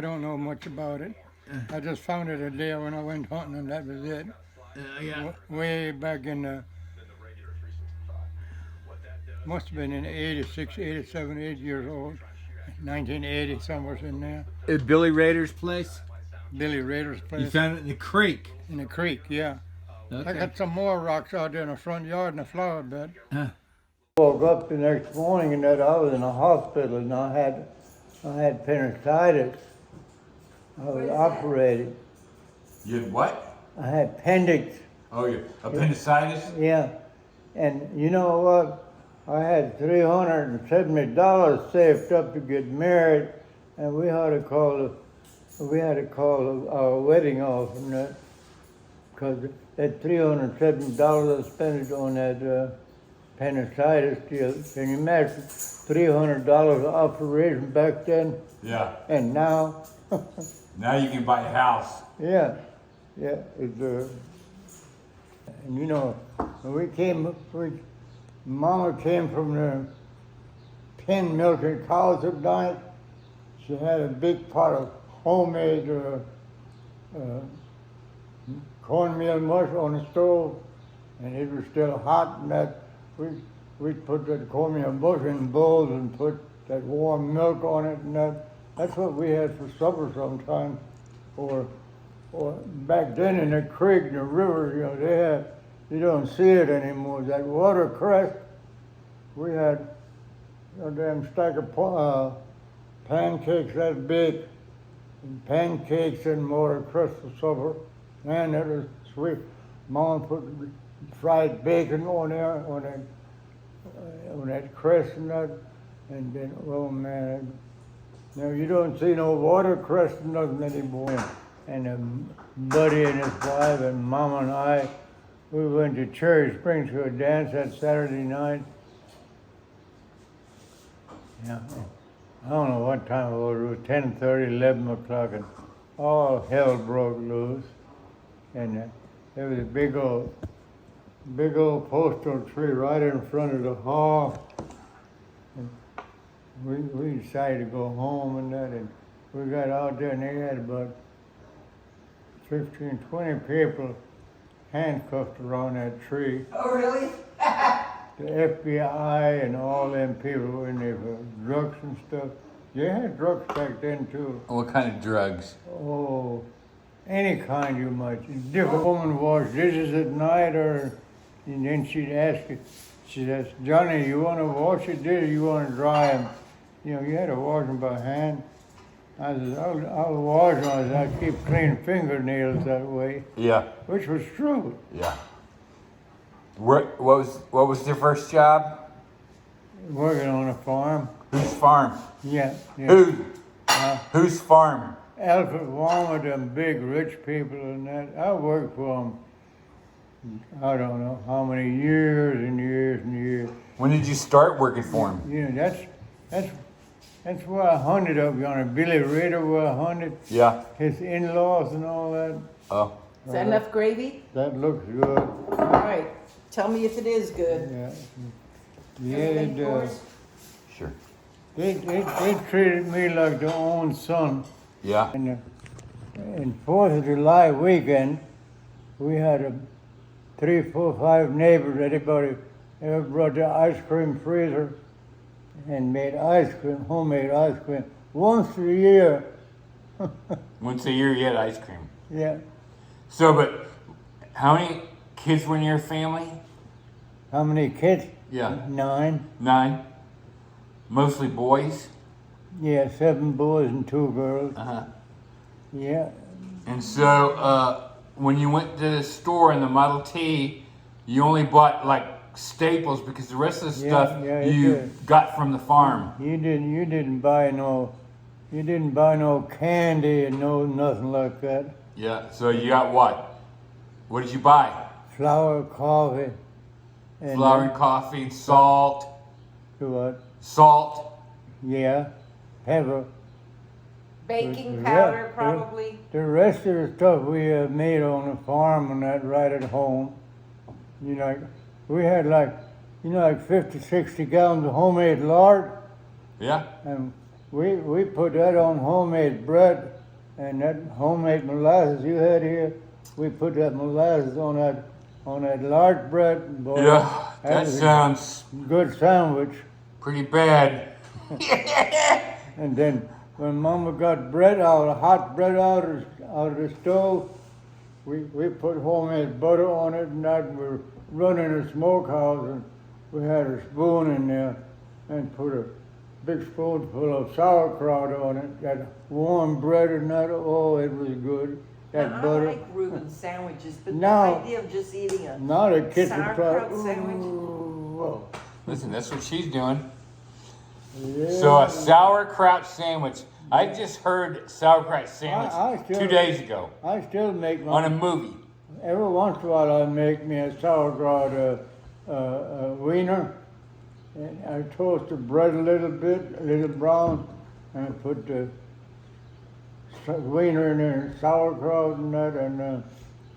don't know much about it. I just found it a day when I went hunting, and that was it. Yeah. Way back in the, must have been in 86, 87, 8 years old. 1980, somewhere in there. At Billy Rader's place? Billy Rader's place. You found it in the creek? In the creek, yeah. Okay. I got some more rocks out there in the front yard in the flower bed. Woke up the next morning and that I was in a hospital and I had appendicitis. I was operated. You had what? I had appendix. Oh, your appendicitis? Yeah. And you know what? I had $370 saved up to get married, and we had to call our wedding off from that, because that $370 I spent it on that appendicitis deal. Can you imagine $300 operation back then? Yeah. And now? Now you can buy a house. Yeah. It's and you know, when Mama came from the pen milking cows at night. She had a big pot of homemade cornmeal mush on the stove, and it was still hot. And that we'd put that cornmeal mush in bowls and put that warm milk on it, and that's what we had for supper sometimes. Or back then in the creek, in the river, you know, they had. You don't see it anymore. That watercress, we had a damn stack of pancakes that big, and pancakes and watercress for supper. Man, that was sweet. Mom put fried bacon on there, on that cress and that, and then, oh man, now you don't see no watercress and nothing anymore. And a buddy and his wife and Mama and I, we went to Cherry Springs to a dance that Saturday night. Yeah, I don't know what time it was 10:30, 11 o'clock, and all hell broke loose. And there was a big old postal tree right in front of the hall. And we decided to go home and that, and we got out there and they had about 15, 20 people handcuffed around that tree. Oh, really? The FBI and all them people were in there for drugs and stuff. They had drugs back then too. What kind of drugs? Oh, any kind you might. Different woman washed dishes at night, and then she'd ask it. She'd ask, Johnny, you want to wash your dishes? You want to dry them? You know, you had to wash them by hand. I said, I'll wash them. I keep clean fingernails that way. Yeah. Which was true. Yeah. What was your first job? Working on a farm. Whose farm? Yeah. Whose farm? Alfred Walmer, them big rich people and that. I worked for them, I don't know how many years and years and years. When did you start working for him? You know, that's where I hunted up yonder. Billy Rader where I hunted. Yeah. His in-laws and all that. Oh. Is that enough gravy? That looks good. All right. Tell me if it is good. Yeah. Everything Yeah, yours? Sure. they treated me like their own son. Yeah. And 4th of July weekend, we had 3, 4, 5 neighbors. Everybody brought their ice cream freezer and made ice cream, homemade ice cream, once a year. Once a year you had ice cream. Yeah. So, but how many kids were in your family? How many kids? Yeah. 9. 9. Mostly boys? Yeah, 7 boys and 2 girls. Uh-huh. Yeah. And so, when you went to the store in the Model T, you only bought like staples because the rest of the stuff you got from the farm. You didn't buy no candy and no nothing like that. Yeah. So you got what? What did you buy? Flour, coffee. And Flour and coffee, salt. What? Salt. Yeah. Pepper. Baking Yeah, powder, yeah. probably. The rest of the stuff we made on the farm and that right at home. You know, we had like 50, 60 gallons of homemade lard. Yeah. And we put that on homemade bread, and that homemade molasses you had here, we put that molasses on that large bread. Boy, Yeah, that was a sounds good sandwich. pretty bad. And then when Mama got bread out, hot bread out of the stove, we put homemade butter on it, and that we run in the smokehouse, and we had a spoon in there and put a big spoonful of sauerkraut on it. That warm bread and that, oh, it was good. That Now, butter. I like Reuben sandwiches, but No. the idea of just eating a Now the kids are sauerkraut trying. sandwich. Ooh, Listen, that's what she's doing. yeah. So a sauerkraut sandwich. I just heard sauerkraut sandwich I still- 2 days ago I still make on a my. movie. Every once in a while, I make me a sauerkraut wiener. And I toast the bread a little brown, and I put the wiener in there, sauerkraut and that, and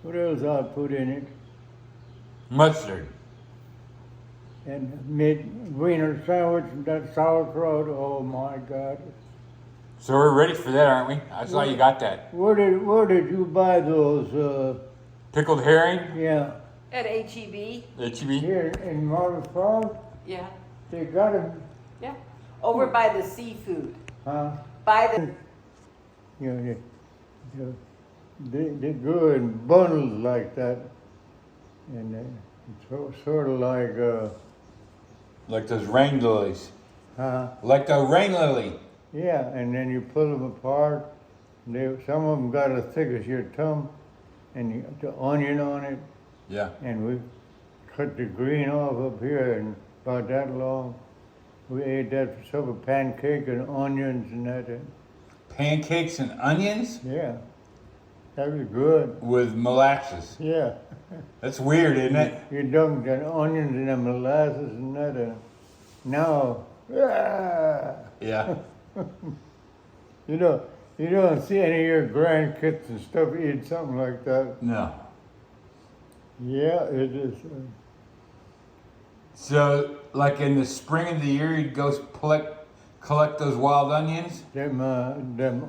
what else I put in it? Mustard. And made wiener sandwich and that sauerkraut. Oh my God! So we're ready for that, aren't we? I saw you got that. Where did you buy those? Pickled herring. Yeah, At HEB, HEB. here in Marble Falls, yeah, they got them, yeah. Over by the seafood, huh? by the, You know, they go in bundles like that, and it's sort of like, Like those rain lilies. huh? Like the rain lily. Yeah, and then you pull them apart. Some of them got as thick as your thumb, and you got the onion on it, Yeah. and we cut the green off up here, and about that long. We ate that for supper, pancake and onions and that. And, Pancakes and onions yeah, that was good. with molasses. Yeah. That's weird, isn't it? You dunk the onions and the molasses and that, and now, Yeah. you don't see any of your grandkids and stuff eat something like that. No. Yeah, it is. So, like in the spring of the year, you'd go collect those wild onions. Them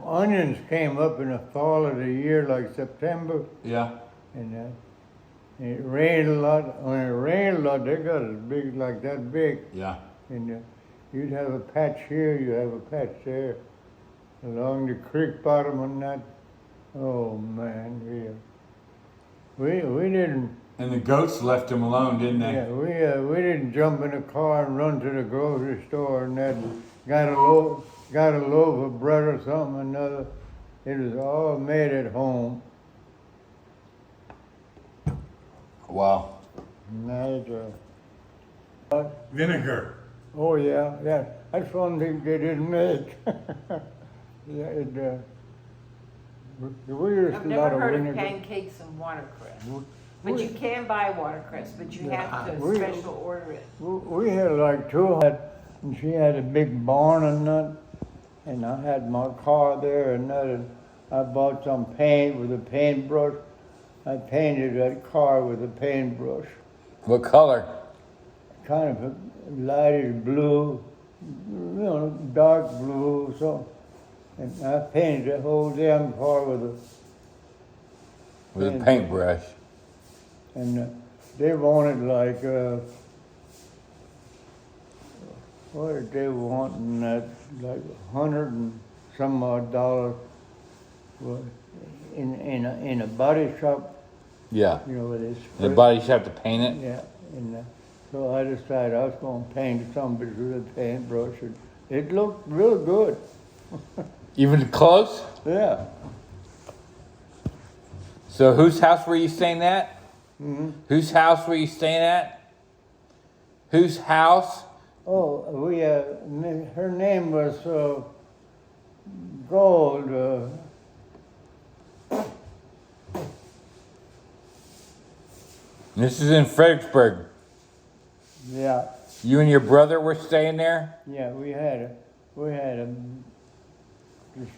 onions came up in the fall of the year, like September, Yeah. and it rained a lot. When it rained a lot, they got as big, like that big. Yeah. And you'd have a patch here, you have a patch there, along the creek bottom and that. Oh man, we didn't. And the goats left them alone, didn't they? Yeah, we didn't jump in a car and run to the grocery store and that. Got a loaf of bread or something or another. It was all made at home. Wow. Nice. Vinegar. Oh yeah, that's one thing they didn't make. Yeah, we used I've a lot never of heard of vinegar. pancakes and watercress. But We- you can buy watercress, but you have to we- special order it. We had like two, and she had a big barn and that, and I had my car there and that, and I bought some paint with a paintbrush. I painted that car with a paintbrush, What color? kind of a lightish blue, dark blue, so. And I painted the whole damn car with With a paintbrush. and they wanted like, what did they want in that, like $100 and some odd dollars in a body shop, Yeah. where they The spray. body shop to paint it. Yeah, and so I decided I was going to paint something with a paintbrush, and it looked real good. Even close? Yeah. So whose house were you staying at? Mm-hmm. Whose house were you staying at? Whose house? Oh, her name was Gold. This is in Fredricksburg. Yeah, You and your brother were staying there? yeah, we had the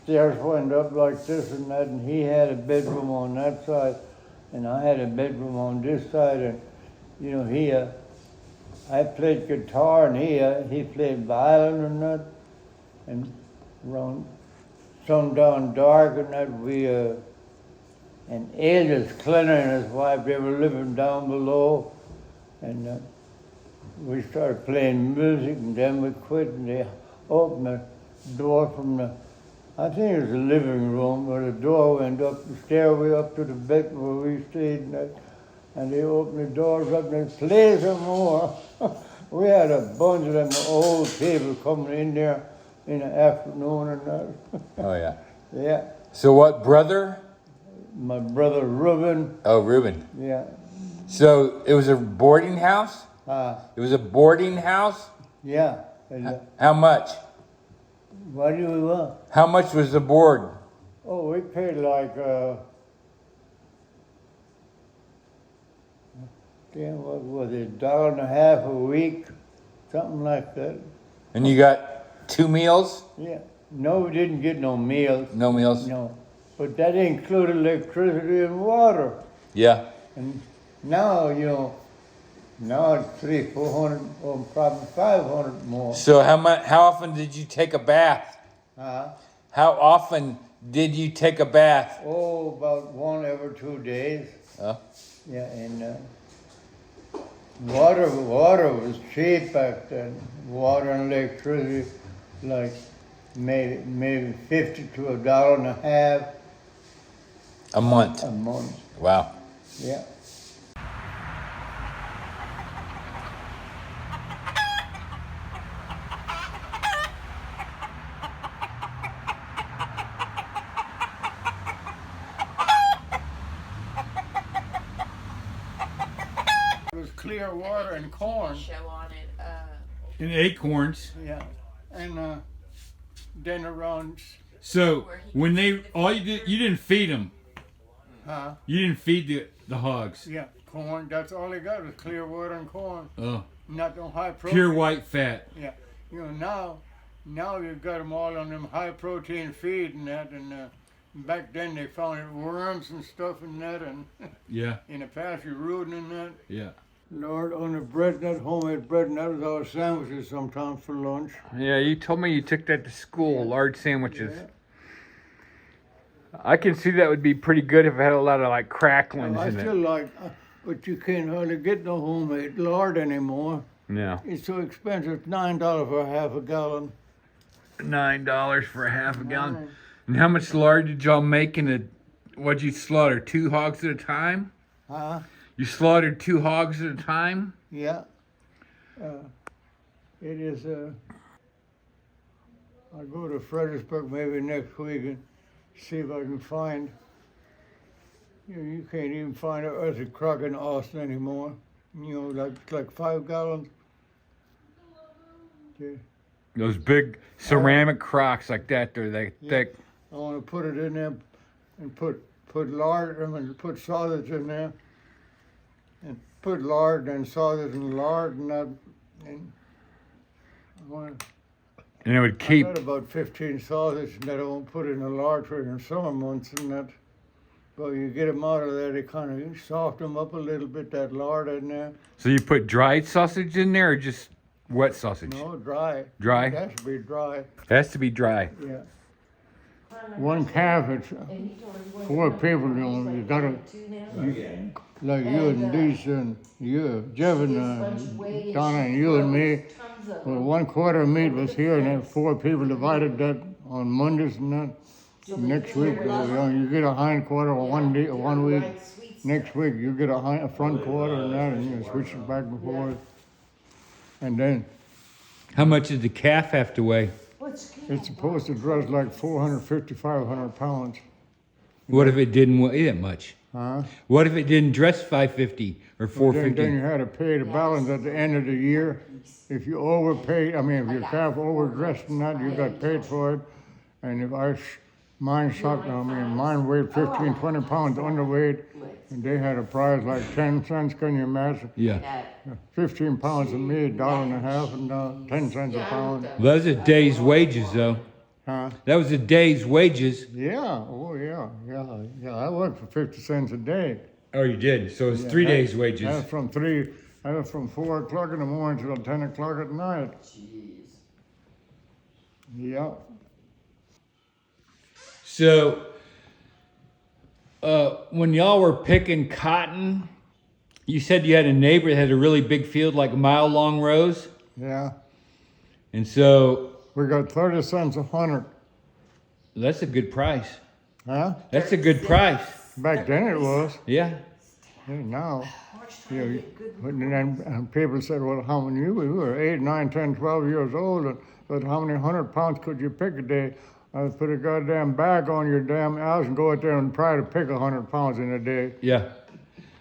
stairs went up like this and that, and he had a bedroom on that side, and I had a bedroom on this side, and I played guitar and he played violin and that, and around sundown dark and that and Alias Clinton and his wife, they were living down below, and we started playing music, and then we quit, and they opened the door from I think it was the living room, where the door went up the stairway up to the bed where we stayed, and they opened the doors up and they played some more. We had a bunch of them old people coming in there in the afternoon and that. Oh yeah. Yeah. So what brother? My brother Reuben. Oh, Reuben. Yeah. So it was a boarding house? It was a boarding house? Yeah. How much? What do you want? How much was the board? Oh, we paid like, what was it, $1.50 a week, something like that. And you got 2 meals? Yeah. No, we didn't get no meals. No meals? No. But that included electricity and water. Yeah. And now, now it's 300, 400, or probably 500 more. So how often did you take a bath? How often did you take a bath? Oh, about 1 every 2 days. Oh. Yeah, and water was cheap back then. Water and electricity, like maybe 50 to $1.50 A month. a month. Wow. Yeah. It was clear water and corn. Show on it. And acorns. Yeah, and then around, So when all you didn't feed them. huh? You didn't feed the hogs. Yeah, corn. That's all they got was clear water and corn. Oh. Not no high protein. Pure white fat. Yeah, now you've got them all on them high protein feed and that, and back then they found worms and stuff in that, and Yeah. in the pasture rooting and that. Yeah. Lord, on the bread, that homemade bread, and that was our sandwiches sometimes for lunch. Yeah, you told me you took that to school, large sandwiches. Yeah. I can see that would be pretty good if it had a lot of like cracklings I in still it. like, but you can't hardly get no homemade lard anymore. Yeah. It's so expensive. It's $9 for half a gallon. $9 for a half a gallon. And how much lard did y'all make in a? What'd you slaughter? 2 hogs at a time? Huh? You slaughtered 2 hogs at a time? Yeah. It is. I'll go to Fredricksburg maybe next week and see if I can find. You can't even find an earthy crock in Austin anymore. Like 5 gallons. Yeah. Those big ceramic crocks like that, they're like thick. I want to put it in there and put lard. I mean, put sausage in there. And put lard and sausage and lard and that. And I want. And it would I keep. got about 15 sausage and that I won't put in the lard for in summer months and that. But you get them out of there, they kind of soften them up a little bit, that lard in there. So you put dried sausage in there or just wet sausage? No, dry. Dry? It has to be dry. It has to be dry. Yeah. One calf, it's 4 people, you gotta, like you and Lisa and you, Jeff and Donna and you and me. Well, 1/4 of meat was here and then 4 people divided that on Mondays and that. Next week, you get a hind quarter one day, 1 week. Next week, you get a front quarter and that, and you switch it back and forth. And then How much did the calf have to weigh? it's supposed to dress like 450, 500 pounds. What if it didn't weigh that much? Huh? What if it didn't dress 550 or Then 450? you had to pay the balance at the end of the year. If you overpaid, if your calf overdressed and that, you got paid for it. And if mine weighed 15, 20 pounds underweight, and they had a price like 10 cents, can you imagine? Yeah. 15 pounds of meat, $1.50, and 10 cents a pound. Well, that was a day's wages, though. Huh? That was a day's wages. Yeah, oh yeah. I worked for 50 cents a day. Oh, you did? So it was 3 days' wages. That was from 4 o'clock in the morning till 10 o'clock at night. Jeez. Yeah. So, when y'all were picking cotton, you said you had a neighbor that had a really big field, like mile-long rows? Yeah. And so, We got 30 cents a hundred. that's a good price. Huh? That's a good price. Back then it was. Yeah. Hey, now, and people said, well, how many we were 8, 9, 10, 12 years old, and but how many 100 pounds could you pick a day? I would put a goddamn bag on your damn ass and go out there and try to pick 100 pounds in a day. Yeah.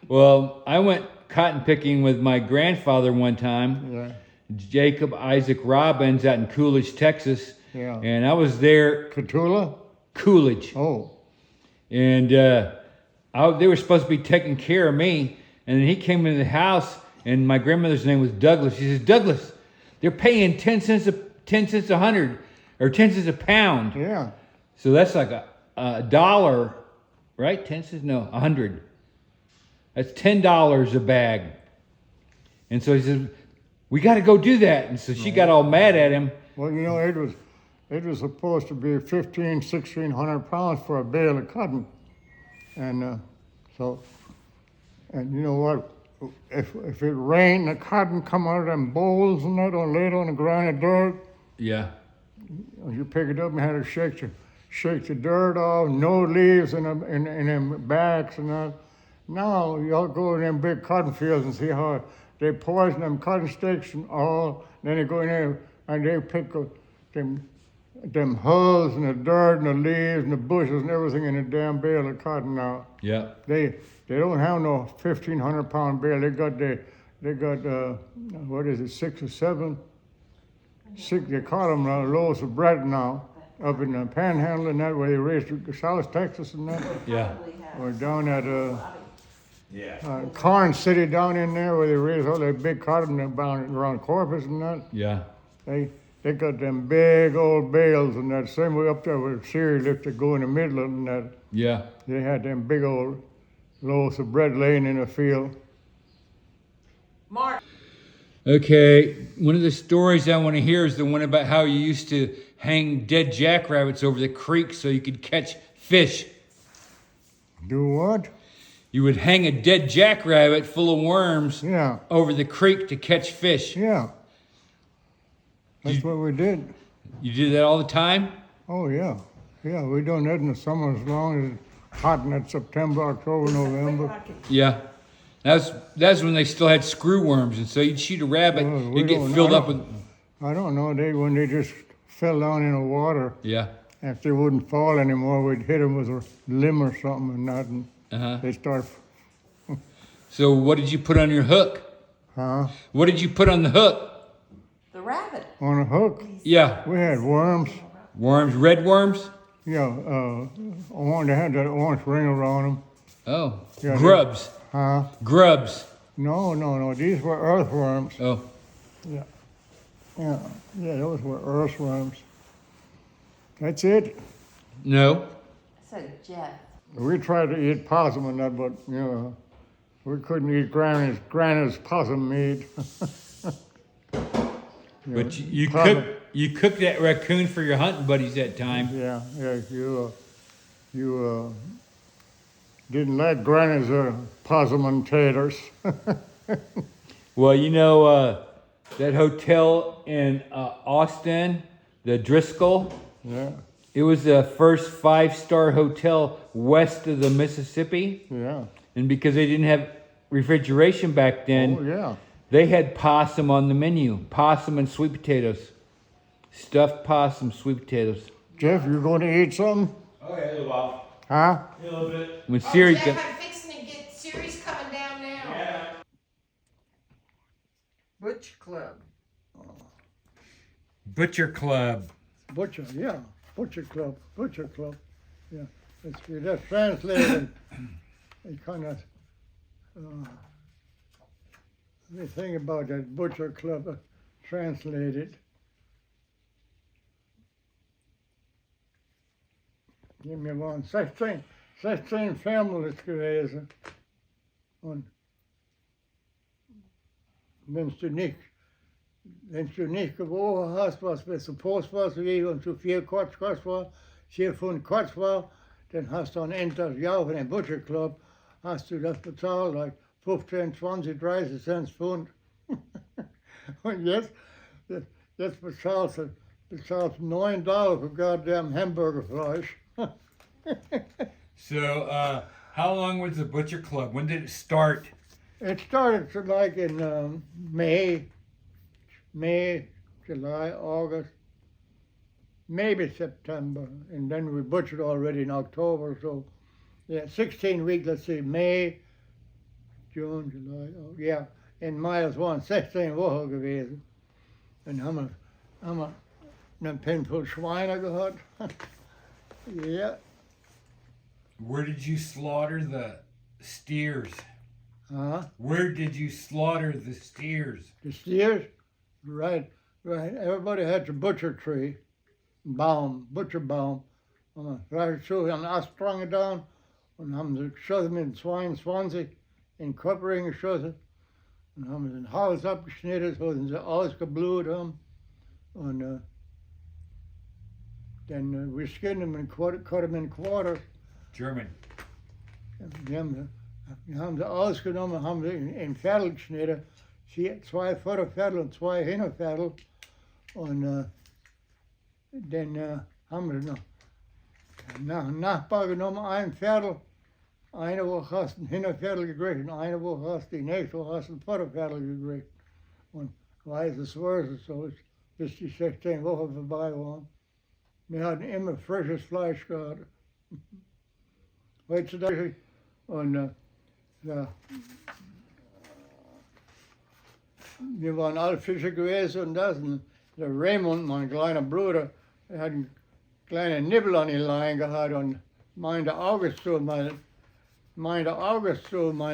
Well, I went cotton picking with my grandfather one time, Yeah. Jacob Isaac Robbins, out in Coolidge, Texas. Yeah. And I was there, Catula? Coolidge. Oh. And they were supposed to be taking care of me. And then he came into the house, and my grandmother's name was Douglas. She says, Douglas, they're paying 10 cents a hundred, or 10 cents a pound. Yeah. So that's like a dollar, right? 10 cents? No, 100. That's $10 a bag. And so he says, we got to go do that. And so she got all mad at him. Well, you know, it was supposed to be 1,600 pounds for a bale of cotton. And and you know what? If it rained, the cotton come out of them bowls and that, or laid on the ground of dirt. Yeah. You pick it up and had to shake the dirt off, no leaves in them bags and that. Now y'all go in them big cotton fields and see how they poison them cotton sticks and all. Then they go in there and they pick up them hulls and the dirt and the leaves and the bushes and everything in a damn bale of cotton now. Yeah. They don't have no 1,500 pound bale. They got what is it, 6 or 7? They call them loaves of bread now, up in the Panhandle and that, where they raised South Texas and that. Yeah. Or down at Corn City down in there, where they raise all that big cotton around Corpus and that. Yeah. They got them big old bales and that. Same way up there with cereal if they go in the middle and that. Yeah. They had them big old loaves of bread laying in the field. Mark. Okay, one of the stories I want to hear is the one about how you used to hang dead jackrabbits over the creek so you could catch fish. Do what? You would hang a dead jackrabbit full of worms Yeah. over the creek to catch fish. Yeah. That's what we did. You did that all the time? Oh, yeah. Yeah, we done that in the summer as long as it's hot in that September, October, November. Yeah. That's when they still had screw worms, and so you'd shoot a rabbit, We you'd get don't- filled I up with... I don't know, when they just fell down in the water, Yeah. if they wouldn't fall anymore, we'd hit them with a limb or something and that, and Uh-huh. they start, So what did you put on your hook? huh? What did you put on the hook? The rabbit. On a hook, Yeah. we had worms. Worms, red worms? Yeah, they had that orange ring around them. Oh. Yeah, Grubs. Huh? Grubs. No, these were earthworms. Oh. Yeah, those were earthworms. That's it. No. I said Jeff. We tried to eat possum and that, but, you know, we couldn't eat Granny's possum meat. But you Possum. cooked that raccoon for your hunting buddies that time. Yeah, you didn't like Granny's possum and taters. Well, you know that hotel in Austin, the Driscoll. Yeah, It was the first 5-star hotel west of the Mississippi, yeah. and because they didn't have refrigeration back then, Oh, yeah. they had possum on the menu. Possum and sweet potatoes. Stuffed possum, sweet potatoes. Jeff, you going to eat something? Oh yeah, a little while. Huh? A little bit. When Siri Jeff, got, I'm fixing to get Siri's coming down now. yeah. Butch Club. Butcher Club. Butcher Club. Yeah, that's translated. It kind of, the thing about that Butcher Club translated. Give me one. 16 families gewesen. Und wenn du nicht gewogen hast, was wir supposed was wie und zu viel Quatsch war, 4 Pfund Kurzwahl, dann hast du ein Enter Jahr von dem Butcher Club, hast du das bezahlt, like 15, 20, 30 Cent Pfund. Und jetzt bezahlst du $9 für goddamn Hamburgerfleisch. So, how long was the Butcher Club? When did it start? It started like in May, July, August, maybe September, and then we butchered already in October. So, yeah, 16 weeks. Let's see, May, June, July. Oh, yeah, in Mai is 16 Wochen gewesen. Und haben wir einen Pinful Schweine gehabt. Yeah. Where did you slaughter the steers? Huh? Where did you slaughter the steers? The steers? Right. Everybody had their butcher tree, butcher baum. Und dann so haben wir Ast down und haben sie geschossen mit 22 in Kopfring geschossen und haben sie den Hals abgeschnitten, so dass sie ausgeblutet haben. Und dann we skinned them and cut them in quarters. German. Wir haben sie ausgenommen, haben sie in Viertel geschnitten, 2 Vorderviertel und 2 Hinterviertel. Und dann haben wir noch nach dem Nachbar genommen, ein Viertel. Eine Woche hast du ein Hinterviertel gekriegt und eine Woche hast du, die nächste Woche hast du ein Vorderviertel gekriegt. Und vice versa, so bis die 16 Wochen vorbei waren. Wir hatten immer frisches Fleisch gehabt. Heutzutage, und ja, wir waren alle Fischer gewesen und das. Und der Raymond, mein kleiner Bruder, der hat einen kleinen Nibbel an die Leine gehabt und meinte August zu, mein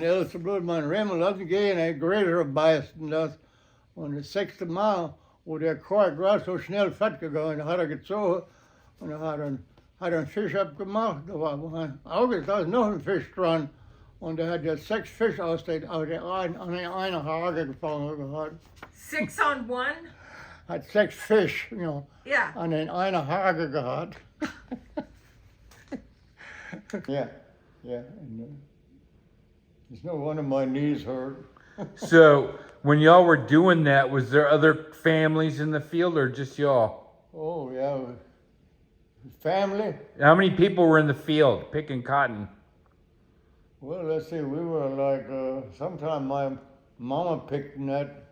ältester Bruder, mein Raymond, lass ihn gehen, er größere beißt und das. Und das 6. Mal, wo der Kork gerade so schnell fett gegangen, da hat er gezogen und er hat einen Fisch abgemacht. Da war mein August, da ist noch ein Fisch dran. Und er hat jetzt 6 Fisch an einer Hage gefangen gehabt. 6 on 1? Hat 6 Fisch, you know, Yeah. an einer Hage gehabt. Yeah. And, it's no wonder my knees hurt. So, when y'all were doing that, was there other families in the field or just y'all? Oh, yeah. Family? How many people were in the field picking cotton? Well, let's see, we were like, sometime my mama picked that.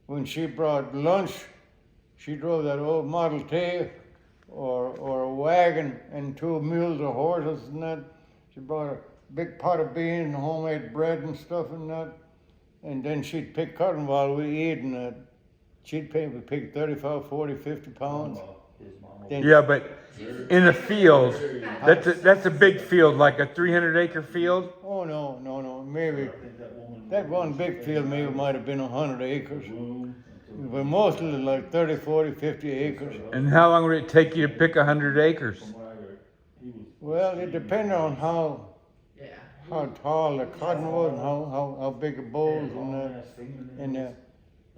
When she brought lunch, she drove that old Model T or a wagon and 2 mules or horses and that. She brought a big pot of beans and homemade bread and stuff and that. And then she'd pick cotton while we eat and that. She'd pick 35, 40, 50 pounds. Then Yeah, but in the field, that's a big field, like a 300-acre field. Oh, no. Maybe that one big field maybe might have been 100 acres. But mostly like 30, 40, 50 acres. And how long would it take you to pick 100 acres? Well, it depended on how tall the cotton was and how big the bowls and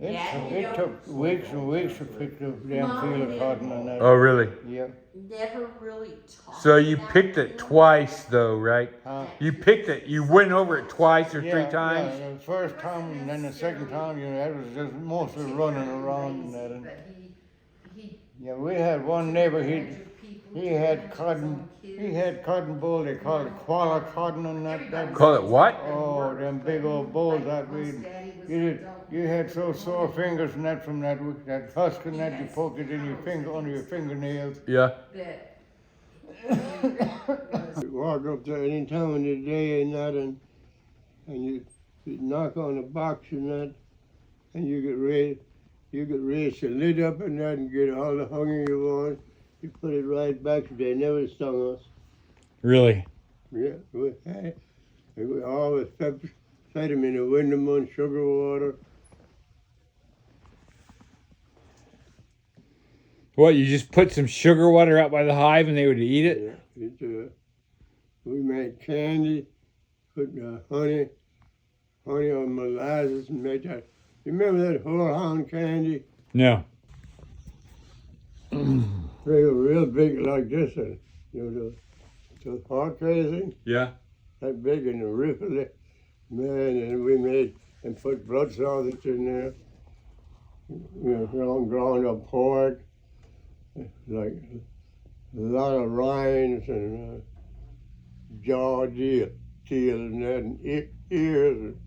it took weeks and weeks to pick the damn field of cotton and that. Oh, really? Yeah. Never really talked. So you picked it twice, though, right? You picked it. You went over it twice or 3 times. Yeah, the first time and then the second time, that was just mostly running around and that. And, yeah, we had one neighbor. He had cotton. He had cotton bowls. They called it koala cotton and that. Call it what? Oh, them big old bowls that you had so sore fingers and that from that husk and that you poke it in your finger under your fingernails. Yeah. You walk up there any time of the day and that, and you knock on the box and that, and you get ready to lid up and that and get all the hunger you want. You put it right back. They never stung us. Really? Yeah, we always fed them in the winter months, sugar water. What, you just put some sugar water out by the hive and they would eat it? Yeah, we made candy, put honey on molasses and made that. You remember that whorehound candy? No. They were real big like this, and the heart racing, Yeah. that big and the ripple, man, and we made and put blood sausage in there. Ground up pork, like a lot of rinds and jaw deal and that, and ears and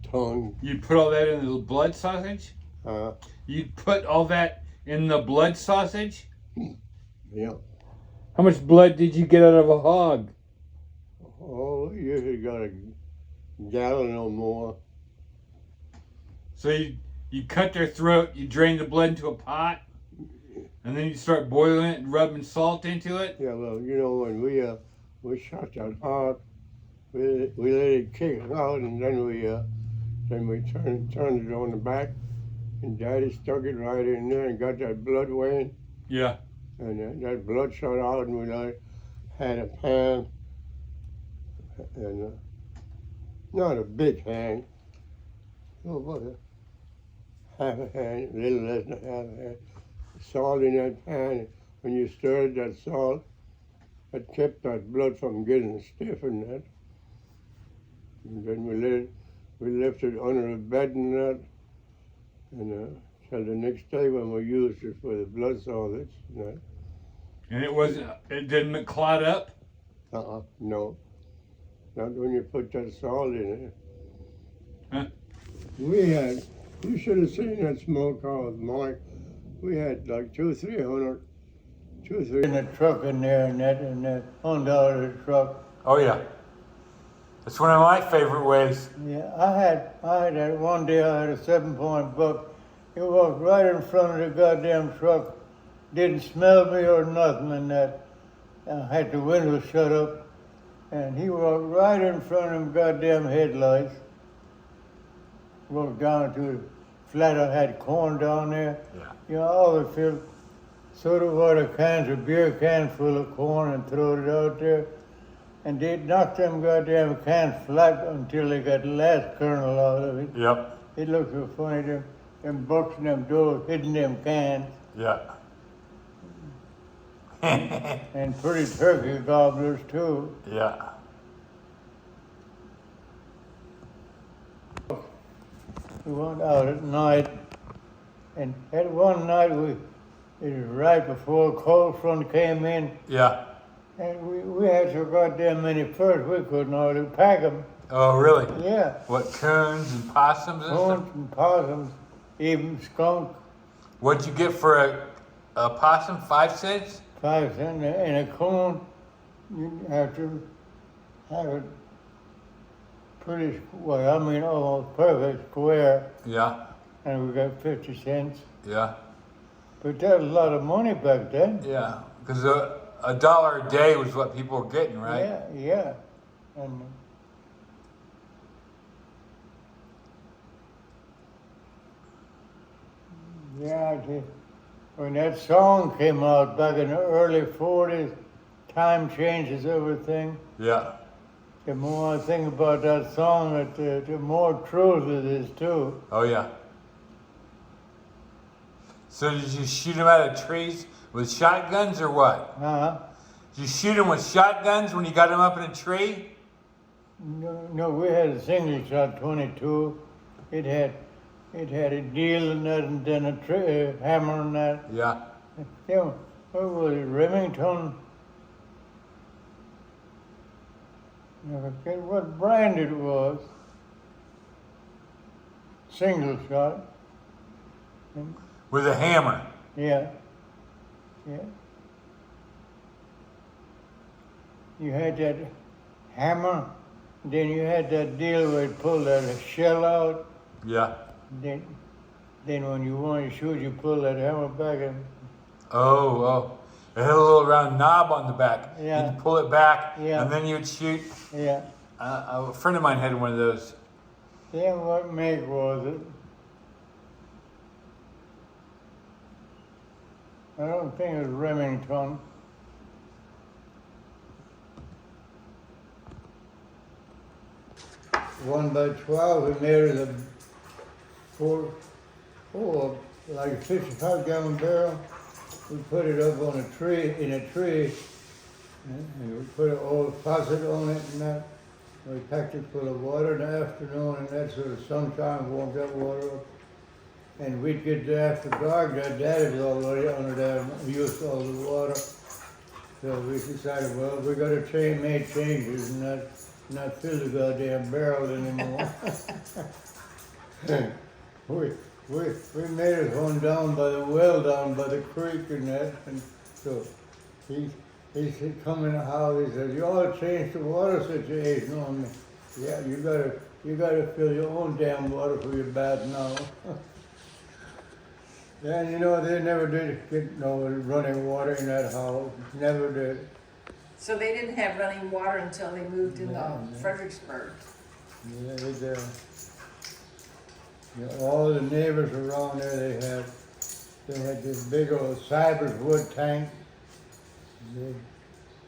tongue. You'd put all that in the blood sausage? You'd put all that in the blood sausage? Yeah. How much blood did you get out of a hog? Oh, we usually got a gallon or more. So you cut their throat, you drain the blood into a pot, and then you start boiling it and rubbing salt into it? Yeah, well, when we shot that hog, we let it kick it out, and then we turned it on the back, and Daddy stuck it right in there and got that blood weighing. Yeah. And that blood shot out, and we had a pan, and not a big hand, about half a hand, a little less than half a hand, salt in that pan. When you stirred that salt, that kept that blood from getting stiff and that. And then we left it under the bed and that, and till the next day when we used it for the blood sausage and that. And it didn't clot up? No. Not when you put that salt in it. Huh? You should have seen that smokehouse, Mark. We had like 300 in the truck in there and that $100 truck. Oh yeah. That's one of my favorite ways. Yeah, I had that one day I had a 7-point buck. He walked right in front of the goddamn truck. Didn't smell me or nothing and that. I had the window shut up. And he walked right in front of them goddamn headlights. Walked down to the flat. I had corn down there. Yeah. I always filled soda water cans or beer cans full of corn and throwed it out there. And they knocked them goddamn cans flat until they got the last kernel out of it. Yep. It looked so funny, them bucks and them doors hitting them cans. Yeah. And pretty turkey gobblers too. Yeah. We went out at night, and at one night it was right before a cold front came in, Yeah. and we had so goddamn many furs we couldn't hardly pack them. Oh really? Yeah, What, coons and possums and stuff? coons and possums, even skunk. What'd you get for a possum? 5 cents? 5 cents, and a coon, you have to have it pretty well, almost perfect square, Yeah. and we got 50 cents. Yeah. But that was a lot of money back then. Yeah. Because $1 a day was what people were getting, right? Yeah, yeah. And when that song came out back in the early 40s, time changes everything. Yeah. The more I think about that song, the more truth it is too. Oh yeah. So did you shoot them out of trees with shotguns or what? Did you shoot them with shotguns when you got them up in a tree? No, we had a single shot 22. It had a deal in that and then a hammer in that. Yeah. What was it, Remington? I forget what brand it was. Single shot. With a hammer. Yeah. You had that hammer, then you had that deal where it pulled that shell out. Yeah. Then when you want to shoot, you pull that hammer back and. Oh. It had a little round knob on the back. Yeah. You'd pull it back, Yeah. and then you'd shoot. Yeah. A friend of mine had one of those. Yeah, what make was it? I don't think it was Remington. One by 12, we made it a four, like 55-gallon barrel. we put it up on a tree, in a tree, and we put an old faucet on it and that. We packed it full of water in the afternoon and that, so the sunshine warmed that water up. And we'd get there after dark, that daddy was already under there, used to all the water. So we decided, well, we gotta make changes and not fill the goddamn barrel anymore. we made it one down by the well, down by the creek and that, and so he said, come in the house, he said, you ought to change the water situation on me. Yeah, you gotta fill your own damn water for your bath now. Then, you know, they never did get no running water in that house, never did. So they didn't have running water until they moved into No. Fredricksburg. Yeah, they did. You know, all the neighbors around there, they had this big old cypress wood tank.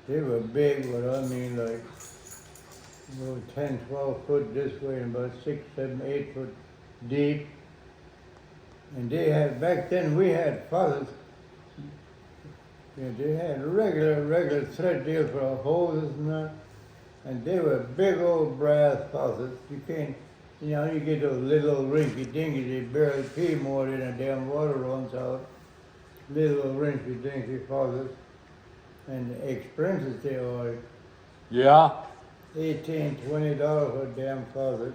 They were big, but I mean like 10, 12 foot this way and about 6, 7, 8 foot deep. And they had, back then we had fathers. Yeah, they had regular thread deal for our hoses and that. And they were big old brass faucets. You can't, you know, you get those little rinky dinky, they barely pee more than a damn water runs out. Little rinky dinky faucets. And the expenses they are Yeah. $18, $20 for a damn faucet.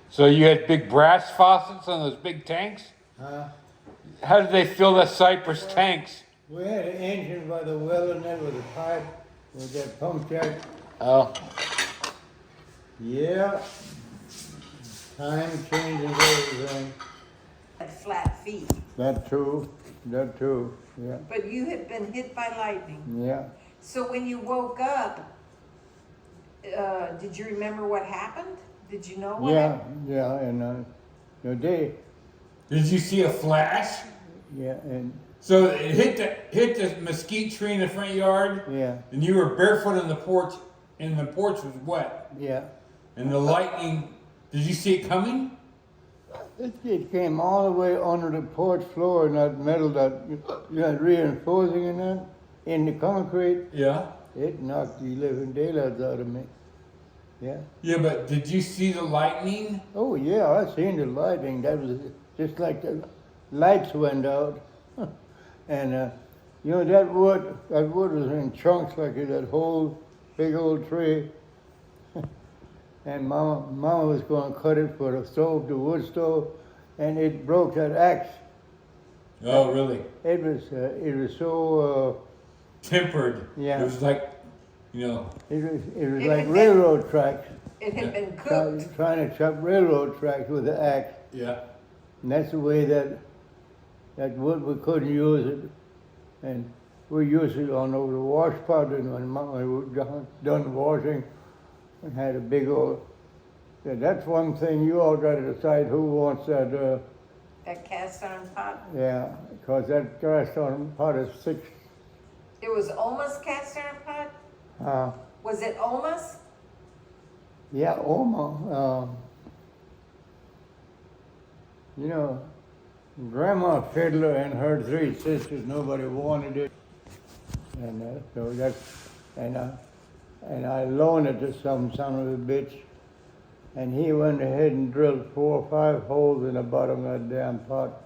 So you had big brass faucets on those big tanks? Huh? How did they fill the cypress tanks? We had an engine by the well in there with a pipe, with that pump jack. Oh. Yeah. Time changes everything. Had flat feet. That too, yeah, But you had been hit by lightning. yeah. So when you woke up, did you remember what happened? Did you know what Yeah, happened? yeah, and the day, Did you see a flash? yeah, and So it hit the mesquite tree in the front yard, yeah, and you were barefoot on the porch, and the porch was wet. yeah. And the lightning, did you see it coming? It came all the way under the porch floor and that metal that you had reinforcing in that, in the concrete. Yeah. It knocked the living daylights out of me. Yeah. Yeah, but did you see the lightning? Oh yeah, I seen the lightning. That was just like the lights went out. And you know that wood was in chunks like that whole big old tree. And Mama was going to cut it for the stove, the wood stove, and it broke that axe. Oh, really? It was so Tempered. Yeah. It was like, you know. it was It like had railroad tracks. It had been cooked. Trying to chop railroad tracks with the axe. Yeah. And that's the way that wood, we couldn't use it. And we used it on over the wash pot, and when Mama was done washing and had a big old, that's one thing you all got to decide who wants that, That cast iron pot. yeah, because that cast iron pot is 6, It was Oma's cast iron pot? Was it Oma's? yeah, Oma, you know, Grandma Fiddler and her 3 sisters, nobody wanted it. And so that's, and I loaned it to some son of a bitch. And he went ahead and drilled 4 or 5 holes in the bottom of that damn pot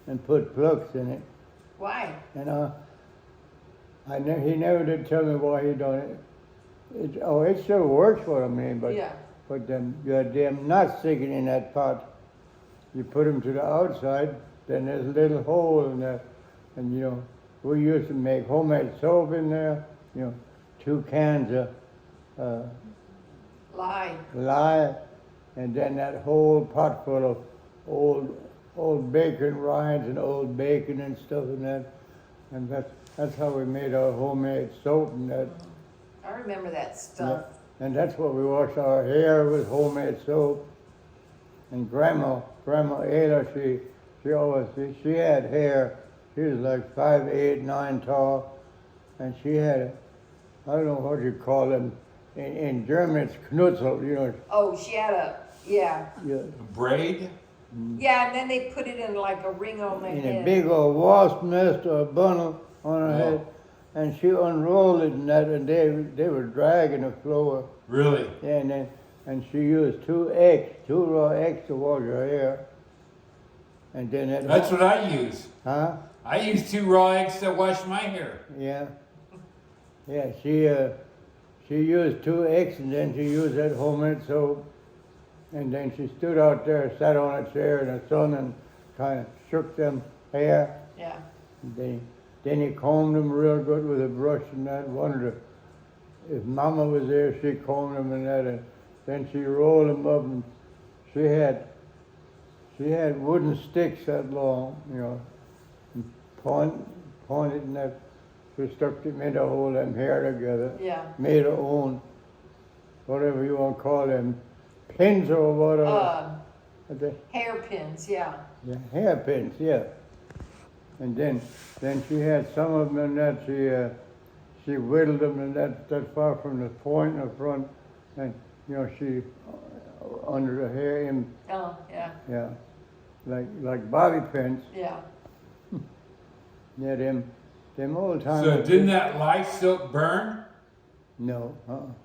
and put plugs in it. Why? And he never did tell me why he done it. It still works for him, but Yeah. But them goddamn nuts sticking in that pot. You put them to the outside, then there's a little hole in there. And you know, we used to make homemade soap in there, you know, 2 cans of lye, and then that whole pot full of old bacon rinds and old bacon and stuff in that. And that's how we made our homemade soap and that. I remember that stuff. Yeah. And that's what we wash our hair with, homemade soap. And Grandma Ayla, she had hair. She was like 5, 8, 9 tall, and she had, I don't know what you call them. In German, it's Knutzel, you know. Oh, she had yeah. Yeah. Braid? Yeah, and then they put it in like a ring on their in head. a big old wasp nest or a bundle on her head, and she unrolled it and that, and they were dragging the floor. Really? Yeah, and she used two raw eggs to wash her hair, and then That's what I use. Huh? I use 2 raw eggs to wash my hair. Yeah. Yeah, she used 2 eggs, and then she used that homemade soap. And then she stood out there, sat on a chair in the sun, and kind of shook them hair. Yeah. Then he combed them real good with a brush and that. Wondered if Mama was there, she combed them and that. And then she rolled them up, and she had wooden sticks that long, you know, and pointed and that. She stuck them in to hold them hair together. Yeah. Made her own, whatever you want to call them, pins or whatever. Hairpins, yeah. Yeah, hairpins, yeah. And then she had some of them in that she whittled them in that far from the point in the front, and you know she under the hair in. Oh, yeah. Yeah, like bobby pins. Yeah. Yeah, them old times. So didn't that live silk burn? No, no,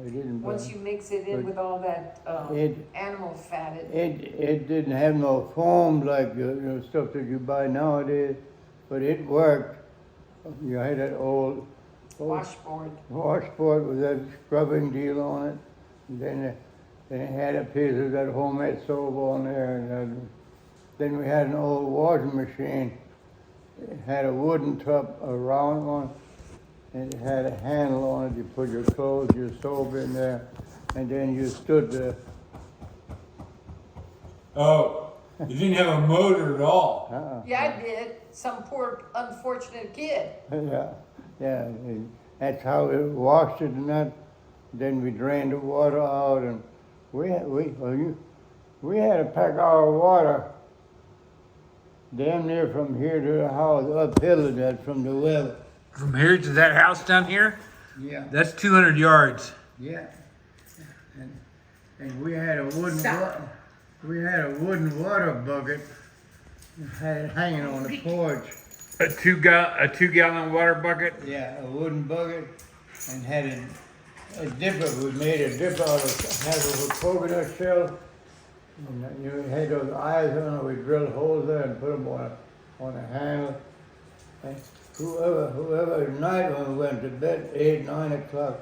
it didn't. Once burn. you mix it in But with all that it- animal fat, It didn't have no foam like stuff that you buy nowadays, but it worked. You had that old washboard. washboard with that scrubbing deal on it. And then it had a piece of that homemade soap on there. And then we had an old washing machine. It had a wooden tub, a round one, and it had a handle on it. You put your clothes, your soap in there, and then you stood there. Oh, you didn't have a motor at all. Yeah, I did. Some poor, unfortunate kid. Yeah. And that's how we washed it and that. Then we drained the water out, and we had to pack our water damn near from here to the house, uphill and that from the well. From here to that house down here? Yeah. That's 200 yards. Yeah. And we had a wooden water bucket. Had it hanging on the porch. A two gallon water bucket? Yeah, a wooden bucket, and had a dipper. We made a dipper out of half of a coconut shell. And you had those eyes on it. We drilled holes there and put them on a handle. And whoever at night when we went to bed, 8, 9 o'clock,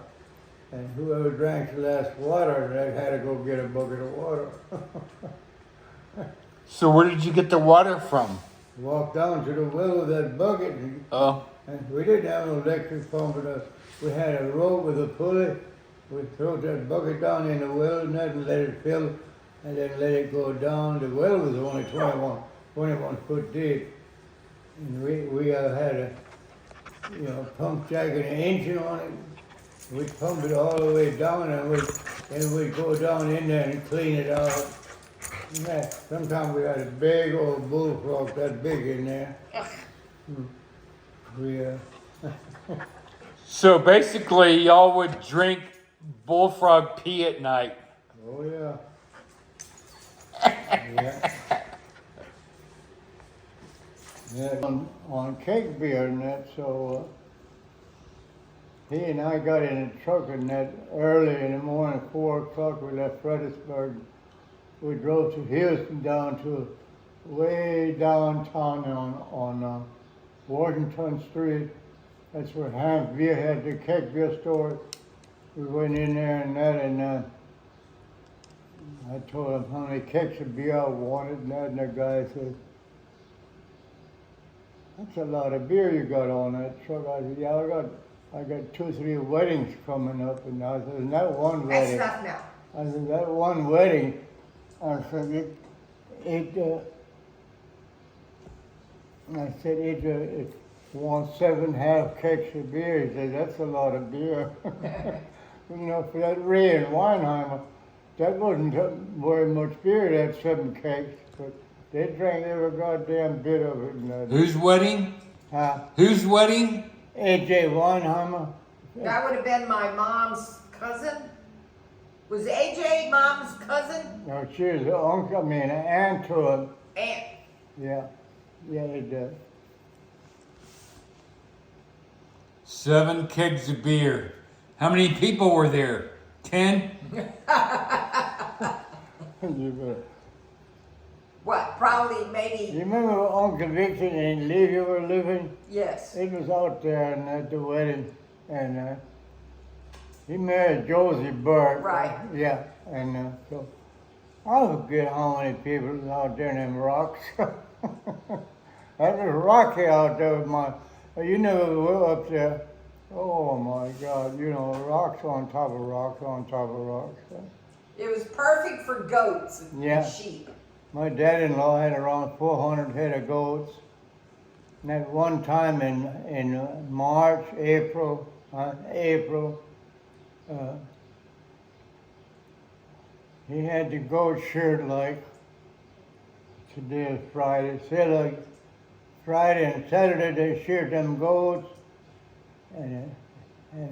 and whoever drank the last water, they had to go get a bucket of water. So where did you get the water from? Walked down to the well with that bucket, and we didn't have no electric pump, but we had a rope with a pulley. We threw that bucket down in the well and let it fill, and then let it go down. The well was only 21 foot deep, and we had a pump jack and an engine on it. We'd pump it all the way down, and we'd go down in there and clean it out. Yeah, sometimes we had a big old bullfrog that big in there. So basically, y'all would drink bullfrog pee at night. Oh yeah. Yeah. On cake beer and that, so he and I got in a truck and that early in the morning, 4 o'clock, we left Fredricksburg. We drove to Houston down to way downtown on Washington Street. That's where Hank Beer had the cake beer store. We went in there and that, and I told him how many cakes of beer I wanted, and that, and the guy said, "That's a lot of beer you got on that truck." I said, "Yeah, I got 2 or 3 weddings coming up," and I said, "That one wedding." That's not now. I said, "That one wedding." I said, it wants 7 half cakes of beer. He said, "That's a lot of beer." For that Ray and Weinheimer, that wasn't very much beer, that 7 cakes, but they drank every goddamn bit of it. Whose wedding? Huh? Whose wedding? A.J. Weinheimer. That would have been my mom's cousin. Was AJ mom's cousin? No, she was an uncle, an aunt to him. Aunt. Yeah, yeah, it does. 7 kegs of beer. How many people were there? 10? You better. What? Probably, maybe. You remember Uncle Dixon in Levy were living? Yes. He was out there and at the wedding, and he married Josie Burke. Right. Yeah, and so I forget how many people was out there in them rocks. That was rocky out there with my. You never were up there. Oh my God! You know, rocks on top of rocks on top of rocks. It was perfect for goats and Yeah. sheep. My dad-in-law had around 400 head of goats. And at one time in March, April, he had the goat sheared like today is Friday. Say like Friday and Saturday they sheared them goats, and a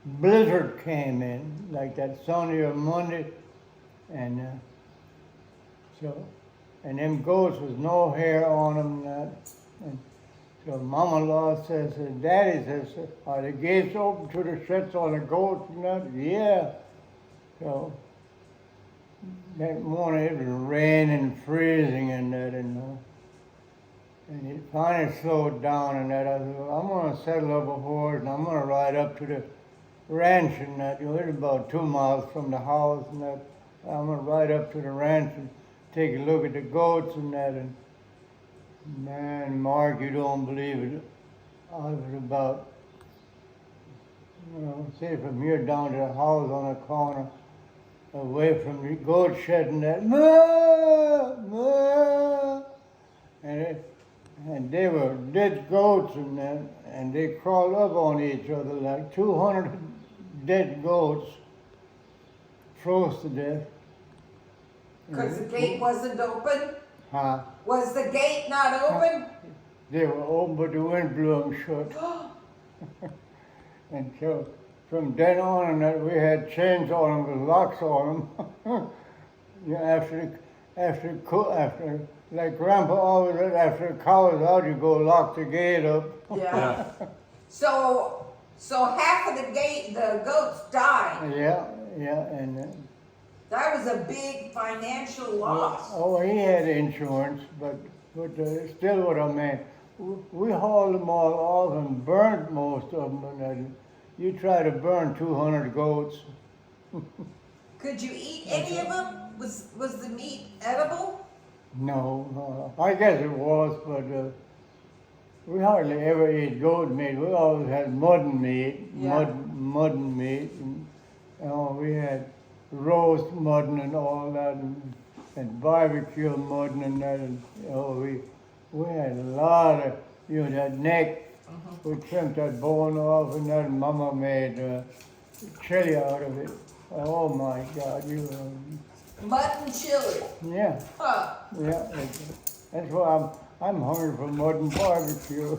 blizzard came in like that Sunday or Monday, and and them goats was no hair on them. And so Mama-in-law says, Daddy says, are the gates open to the sheds on the goats and that? Yeah. So that morning it was raining, freezing and that, and it finally slowed down and that. I said, well, I'm going to saddle up a horse and I'm going to ride up to the ranch and that. You know, it's about 2 miles from the house and that. I'm going to ride up to the ranch and take a look at the goats and that, and man, Mark, you don't believe it. I was about, say from here down to the house on the corner, away from the goat shed and that, moo, moo, and they were dead goats and that, and they crawled up on each other like 200 dead goats, froze to death. Because the gate wasn't open? Huh? Was the gate not open? They were open, but the wind blew them shut. And so from then on, and that we had chains on them with locks on them. After like Grandpa always said, after the cow is out, you go lock the gate up. Yeah. So half of the goats died. Yeah, and. That was a big financial loss. Oh, he had insurance, but still what I mean. We hauled them all off and burnt most of them. And you try to burn 200 goats. Could you eat any of them? Was the meat edible? No, I guess it was, but we hardly ever ate goat meat. We always had mutton meat, mutton meat, and we had roast mutton and all that, and barbecue mutton and that, and we had a lot of, that neck. We trimmed that bone off, and that Mama made chili out of it. Oh my God, Mutton chili. Yeah. Huh. Yeah, that's why I'm hungry for mutton barbecue.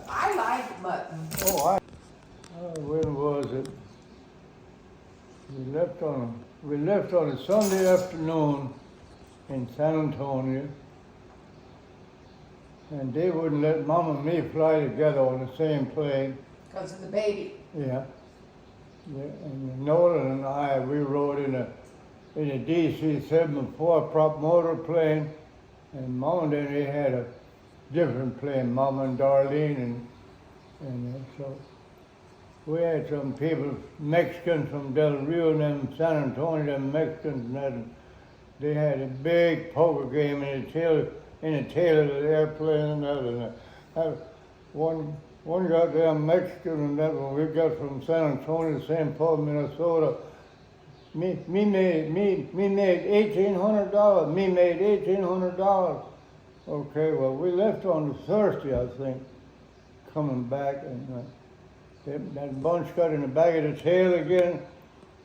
I like mutton. When was it? We left on a Sunday afternoon in San Antonio, and they wouldn't let Mom and me fly together on the same plane. Because of the baby. Yeah. And Nolan and I, we rode in a DC-7 4-prop motor plane, and Mom and Daddy had a different plane, Mom and Darlene, and so we had some people, Mexicans from Del Rio and them San Antonio, them Mexicans, and they had a big poker game in the tail of the airplane and that. One goddamn Mexican and that, when we got from San Antonio to St. Paul, Minnesota, me made $1,800. Me made $1,800. Okay, well, we left on Thursday, I think, coming back, and that bunch got in the back of the tail again,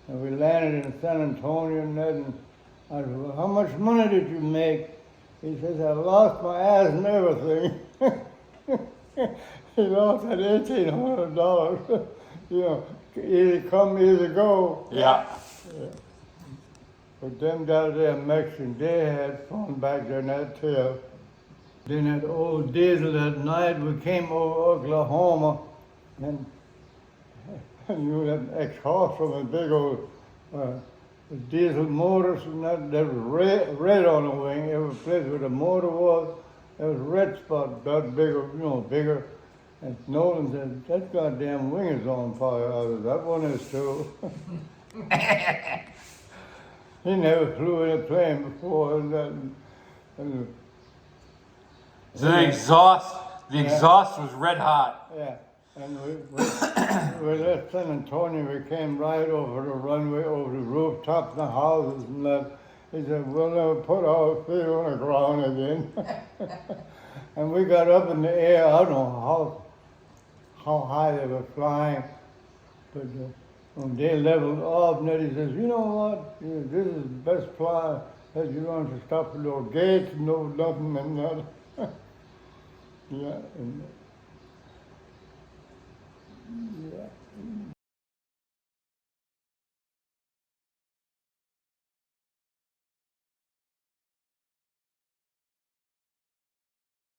and we landed in San Antonio and that, and I said, well, how much money did you make? He says, I lost my ass and everything. He lost that $1,800. Easy come, easy go. Yeah. But them guys there Mexican, they had fun back there in that tail. Then that old diesel at night, we came over Oklahoma, and you had an exhaust from a big old diesel motors, and that was red on the wing. Every place where the motor was, there was red spot, that bigger, bigger. And Nolan said, that goddamn wing is on fire. I said, that one is too. He never flew in a plane before. So the exhaust was red hot. Yeah, and we left San Antonio. We came right over the runway, over the rooftops and the houses and that. He said, we'll never put our feet on the ground again. And we got up in the air. I don't know how high they were flying, but when they leveled off, and then he says, you know what? This is the best fly. That you don't have to stop at no gates, no nothing and nothing. Yeah, and, yeah.